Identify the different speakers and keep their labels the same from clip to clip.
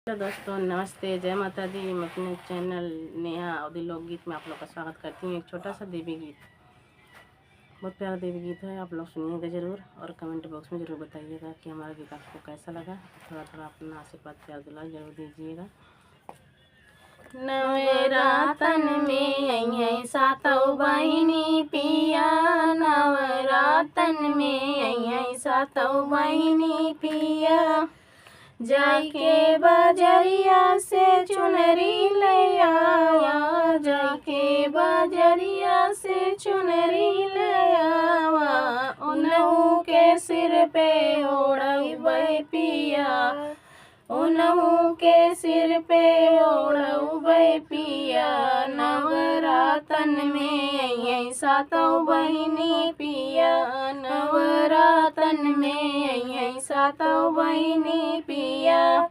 Speaker 1: तो दोस्तों नमस्ते, जय माता दी। मैं अपने चैनल नेहा अवधी लोकगीत में आप लोग का स्वागत करती हूँ। एक छोटा सा देवी गीत, बहुत प्यारा देवी गीत है। आप लोग सुनिएगा ज़रूर और कमेंट बॉक्स में ज़रूर बताइएगा कि हमारा गीत आपको कैसा लगा। थोड़ा थोड़ा अपना आशीर्वाद प्यार दुलार जरूर दीजिएगा। नवरातन में अइहै सातौ बहिनी पिया, नवरातन में अइहै सातौ बहिनी पिया। जाके बजरिया से चुनरी ले आया, जाके बजरिया से चुनरी ले आवा। उनहु के सिर पे ओढ़बै पिया, उनहु के सिर पे ओढ़बै पिया। नवरातन में अइहै सातौ बहिनी पिया, नवरातन में अइहै सातौ बहिनी पिया।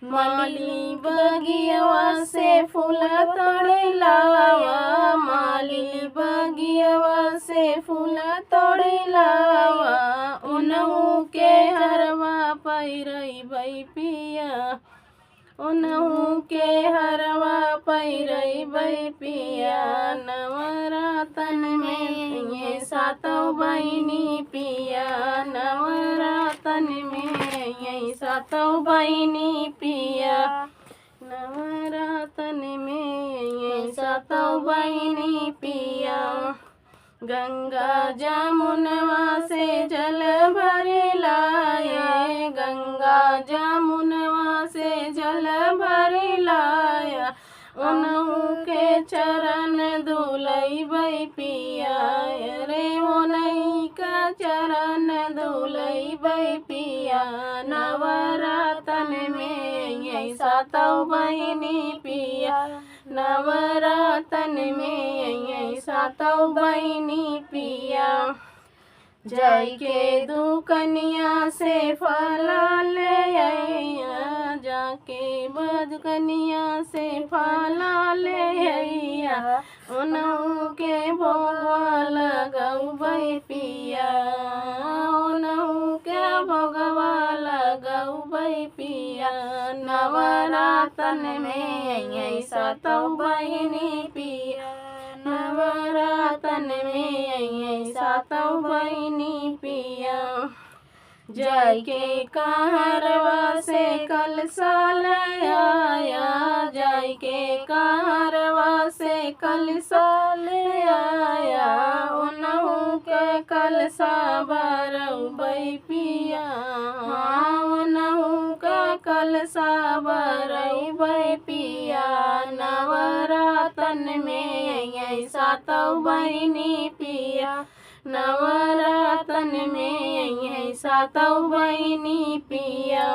Speaker 1: माली बगियवा से फूल तोड़ लावा, माली बगियवा से फूल तोड़ लावा। उनहु के हरवा पहिरबै पिया, उनहु के हरवा पहिरबै पिया। नवरातन में अइहै सातौ बहिनी पिया, नवरातन में अइहै सातौ बहिनी पिया, नवरातन में अइहै सातौ बहिनी पिया। गंगा जमुनवा से जल भर लाए, गंगा जमुनवा से जल भर लाया। उनहु के चरण धुलैबै पिया, रे ओनहि का चरण धुलैबै पिया। नवरातन में अइहै सातौ बहिनी पिया, नवरातन में अइहै सातौ बहिनी पिया। जाके दुकनिया से फला ले आइया, जाके बदकनिया से फला ले आइया। उनहु के भोगवा लगबै पिया, उनहु के भोगवा लगबै पिया। नवरातन में अइहै सातौ बहिनी पिया, नवरातन में अइहै सातौ बहिनी पिया। जाके कहरवा से कलशा ले आया, जाके कहरवा से कलशा ले आया। उनहु के कलशा भरबै पिया, उनहु का कलशा भरबै पिया। नवरातन में अइहै सातौ बहिनी पिया, नवरातन में अइहै सातौ बहिनी पिया।